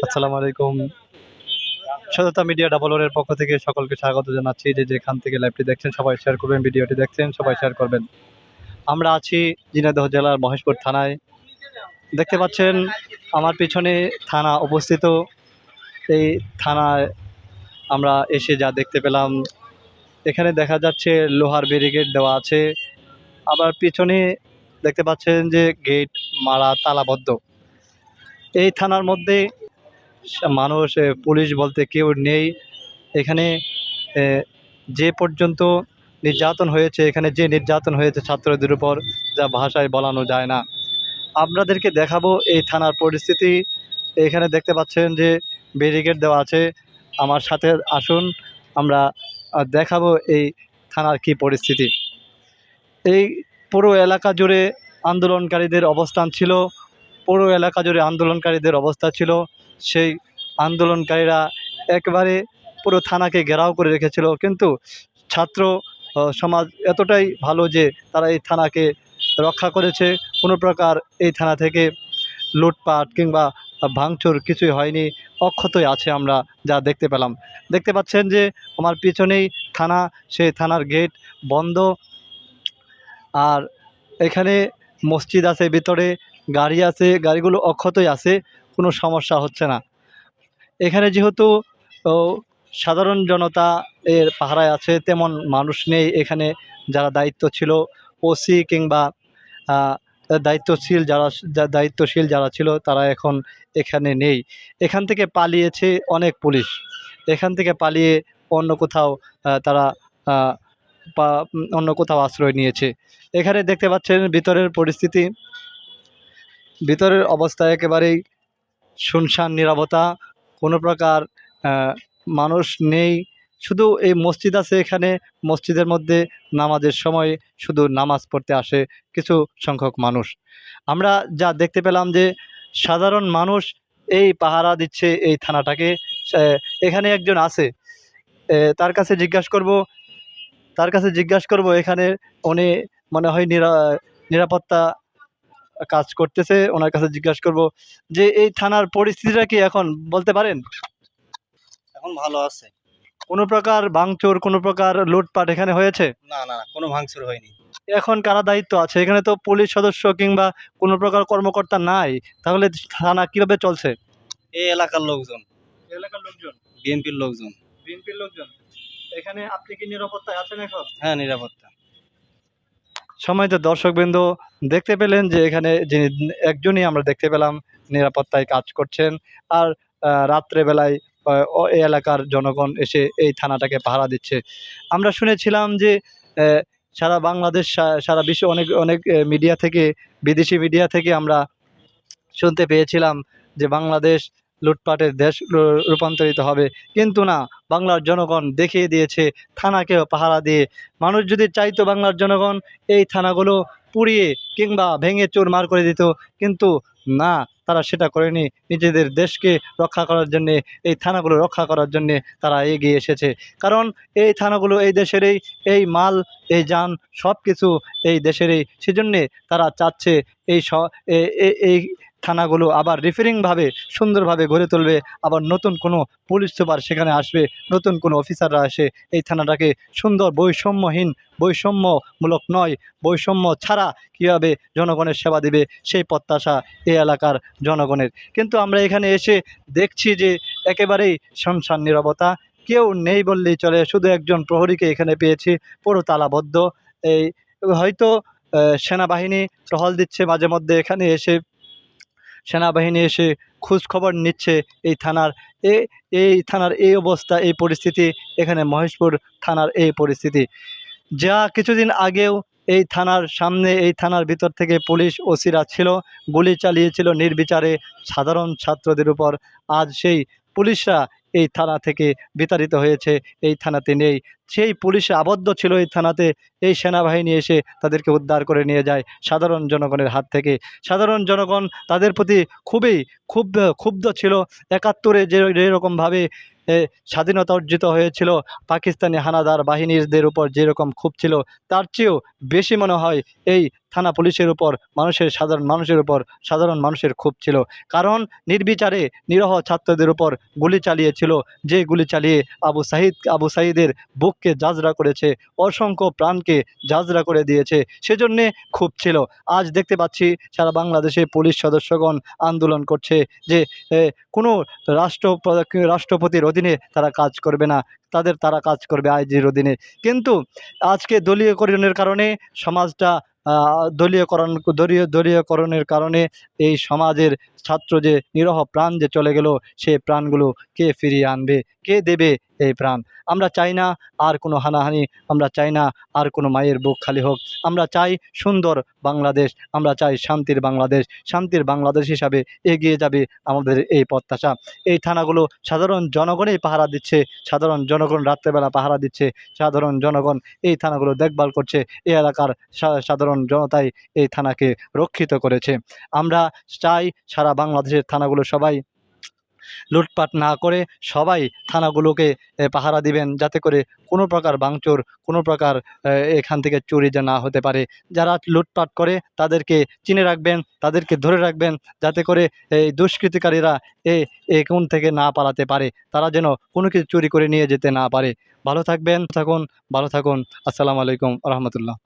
আসসালামু আলাইকুম। সততা মিডিয়া ডাবল ওর পক্ষ থেকে সকলকে স্বাগত জানাচ্ছি। যে যেখান থেকে লাইভটি দেখছেন সবাই শেয়ার করবেন, ভিডিওটি দেখছেন সবাই শেয়ার করবেন। আমরা আছি ঝিনাইদহ জেলার মহেশপুর থানায়। দেখতে পাচ্ছেন আমার পিছনে থানা অবস্থিত। এই থানায় আমরা এসে যা দেখতে পেলাম, এখানে দেখা যাচ্ছে লোহার ব্যারিকেড দেওয়া আছে। আবার পিছনে দেখতে পাচ্ছেন যে গেট মারা, তালাবদ্ধ। এই থানার মধ্যে মানুষ, পুলিশ বলতে কেউ নেই এখানে। এ, যে পর্যন্ত নির্যাতন হয়েছে, এখানে যে নির্যাতন হয়েছে ছাত্রদের উপর, যা ভাষায় বলানো যায় না। আপনাদেরকে দেখাবো এই থানার পরিস্থিতি। এখানে দেখতে পাচ্ছেন যে ব্যারিকেড দেওয়া আছে। আমার সাথে আসুন, আমরা দেখাবো এই থানার কি পরিস্থিতি। এই পুরো এলাকা জুড়ে আন্দোলনকারীদের অবস্থান ছিল, পুরো এলাকা জুড়ে আন্দোলনকারীদের অবস্থা ছিল। সেই আন্দোলনকারীরা একেবারে পুরো থানাকে ঘেরাও করে রেখেছিল, কিন্তু ছাত্র সমাজ এতটাই ভালো যে তারা এই থানাকে রক্ষা করেছে। কোনো প্রকার এই থানা থেকে লুটপাট কিংবা ভাঙচুর কিছুই হয়নি, অক্ষতই আছে। আমরা যা দেখতে পেলাম, দেখতে পাচ্ছেন যে আমার পিছনেই থানা, সেই থানার গেট বন্ধ। আর এখানে মসজিদ আছে, ভিতরে গাড়ি আছে, গাড়িগুলো অক্ষতই আছে, কোনো সমস্যা হচ্ছে না। এখানে যেহেতু ও, সাধারণ জনতা এর পাহারায় আছে, তেমন মানুষ নেই এখানে। যারা দায়িত্ব ছিল, ওসি কিংবা আহ, দায়িত্বশীল যারা ছিল, তারা এখন এখানে নেই। এখান থেকে পালিয়েছে অনেক পুলিশ, এখান থেকে পালিয়ে অন্য কোথাও তারা আহ, অন্য কোথাও আশ্রয় নিয়েছে। এখানে দেখতে পাচ্ছেন ভিতরের পরিস্থিতি, ভিতরের অবস্থা একেবারেই শুনশান, নীরবতা, কোনো প্রকার আহ, মানুষ নেই। শুধু এই মসজিদ আছে এখানে, মসজিদের মধ্যে নামাজের সময় শুধু নামাজ পড়তে আসে কিছু সংখ্যক মানুষ। আমরা যা দেখতে পেলাম যে সাধারণ মানুষ এই পাহারা দিচ্ছে এই থানাটাকে। এখানে একজন আছে, তার কাছে জিজ্ঞাসা করব, এখানে উনি মনে হয় নিরাপত্তা কাজ করতেছে, ওনার কাছে জিজ্ঞাসা করব যে এই থানার পরিস্থিতিটা কি এখন বলতে পারেন? এখন ভালো আছে। কোনো প্রকার ভাঙচুর, কোনো প্রকার লুটপাট এখানে হয়েছে? না না, কোনো ভাঙচুর হয়নি। এখন কারা দায়িত্ব আছে এখানে? তো পুলিশ সদস্য কিংবা কোনো প্রকার কর্মকর্তা নাই, তাহলে থানা কিভাবে চলছে? এই এলাকার লোকজন, এলাকার লোকজন, বিএনপির লোকজন। বিএনপির লোকজন। এখানে আপনি কি নিরাপত্তায় আছেন এখন? হ্যাঁ, নিরাপত্তা। সম্মানিত দর্শকবৃন্দ, দেখতে পেলেন যে এখানে যিনি একজনই আমরা দেখতে পেলাম নিরাপত্তায় কাজ করছেন। আর রাত্রেবেলায় এই এলাকার জনগণ এসে এই থানাটাকে পাহারা দিচ্ছে। আমরা শুনেছিলাম যে সারা বাংলাদেশ, সারা বিশ্বে অনেক অনেক মিডিয়া থেকে, বিদেশি মিডিয়া থেকে আমরা শুনতে পেয়েছিলাম যে বাংলাদেশ লুটপাটের দেশ রূপান্তরিত হবে, কিন্তু না, বাংলার জনগণ দেখিয়ে দিয়েছে থানাকেও পাহারা দিয়ে। মানুষ যদি চাইতো বাংলার জনগণ এই থানাগুলো পুড়িয়ে কিংবা ভেঙে চুরমার করে দিত, কিন্তু না, তারা সেটা করেনি। নিজেদের দেশকে রক্ষা করার জন্যে, এই থানাগুলো রক্ষা করার জন্যে তারা এগিয়ে এসেছে। কারণ এই থানাগুলো এই দেশেরই, এই মাল, এই যান সব কিছু এই দেশেরই। সেজন্যে তারা চাচ্ছে এই থানাগুলো আবার রিফারিংভাবে সুন্দরভাবে গড়ে তুলবে। আবার নতুন কোনো পুলিশ সুপার সেখানে আসবে, নতুন কোনো অফিসাররা আসে এই থানাটাকে সুন্দর, বৈষম্যমূলক নয়, বৈষম্য ছাড়া কীভাবে জনগণের সেবা দিবে সেই প্রত্যাশা এই এলাকার জনগণের। কিন্তু আমরা এখানে এসে দেখছি যে একেবারেই শুনশান নীরবতা, কেউ নেই বললেই চলে। শুধু একজন প্রহরীকে এখানে পেয়েছি, পুরো তালাবদ্ধ। এই হয়তো সেনাবাহিনী টহল দিচ্ছে মাঝে মধ্যে, এখানে এসে সেনাবাহিনী এসে খোঁজ খবর নিচ্ছে এই থানার। এ এই থানার এই অবস্থা, এই পরিস্থিতি, এখানে মহেশপুর থানার এই পরিস্থিতি। যা কিছুদিন আগেও এই থানার সামনে, এই থানার ভিতর থেকে পুলিশ ওসিরা ছিল, গুলি চালিয়েছিল নির্বিচারে সাধারণ ছাত্রদের উপর। আজ সেই পুলিশরা এই থানা থেকে বিতাড়িত হয়েছে, এই থানাতে নেই। সেই পুলিশে আবদ্ধ ছিল এই থানাতে, এই সেনাবাহিনী এসে তাদেরকে উদ্ধার করে নিয়ে যায় সাধারণ জনগণের হাত থেকে। সাধারণ জনগণ তাদের প্রতি খুবই ক্ষুব্ধ ছিল। ৭১-এ যেরকমভাবে স্বাধীনতা অর্জিত হয়েছিল, পাকিস্তানি হানাদার বাহিনীদের উপর যেরকম ক্ষোভ ছিল, তার চেয়েও বেশি মনে হয় এই থানা পুলিশের উপর সাধারণ মানুষের ক্ষোভ ছিল। কারণ নির্বিচারে নিরীহ ছাত্রদের উপর গুলি চালিয়েছিল, যে গুলি চালিয়ে আবু সাঈদের বুককে জাজরা করেছে, অসংখ্য প্রাণকে জাজরা করে দিয়েছে, সেজন্যে ক্ষোভ ছিল। আজ দেখতে পাচ্ছি সারা বাংলাদেশে পুলিশ সদস্যগণ আন্দোলন করছে যে কোনো রাষ্ট্রপতির অধীনে তারা কাজ করবে না, তারা কাজ করবে আইজির অধীনে। কিন্তু আজকে দলীয়করণের কারণে সমাজটা দলীয়করণের কারণে এই সমাজের ছাত্র যে নিরীহ প্রাণ যে চলে গেল, সে প্রাণগুলো কে ফিরিয়ে আনবে, কে দেবে এই প্রাণ? আমরা চাই না আর কোনো হানাহানি, আমরা চাই না আর কোনো মায়ের বুক খালি হোক। আমরা চাই সুন্দর বাংলাদেশ, আমরা চাই শান্তির বাংলাদেশ হিসাবে এগিয়ে যাবে আমাদের এই প্রত্যাশা। এই থানাগুলো সাধারণ জনগণই পাহারা দিচ্ছে, সাধারণ জনগণ রাত্রেবেলা পাহারা দিচ্ছে, সাধারণ জনগণ এই থানাগুলো দেখভাল করছে, এই এলাকার সাধারণ জনতাই এই থানাকে রক্ষিত করেছে। আমরা চাই সারা বাংলাদেশের থানাগুলো সবাই লুটপাট না করে সবাই থানাগুলোকে পাহারা দিবেন, যাতে করে কোনো প্রকার ভাঙচুর, কোনো প্রকার এখান থেকে চুরি যে না হতে পারে। যারা লুটপাট করে তাদেরকে চিনে রাখবেন, তাদেরকে ধরে রাখবেন, যাতে করে এই দুষ্কৃতিকারীরা কোণ থেকে না পালাতে পারে, তারা যেন কোনো কিছু চুরি করে নিয়ে যেতে না পারে। ভালো থাকবেন, ভালো থাকুন। আসসালামু আলাইকুম রহমতুল্লাহ।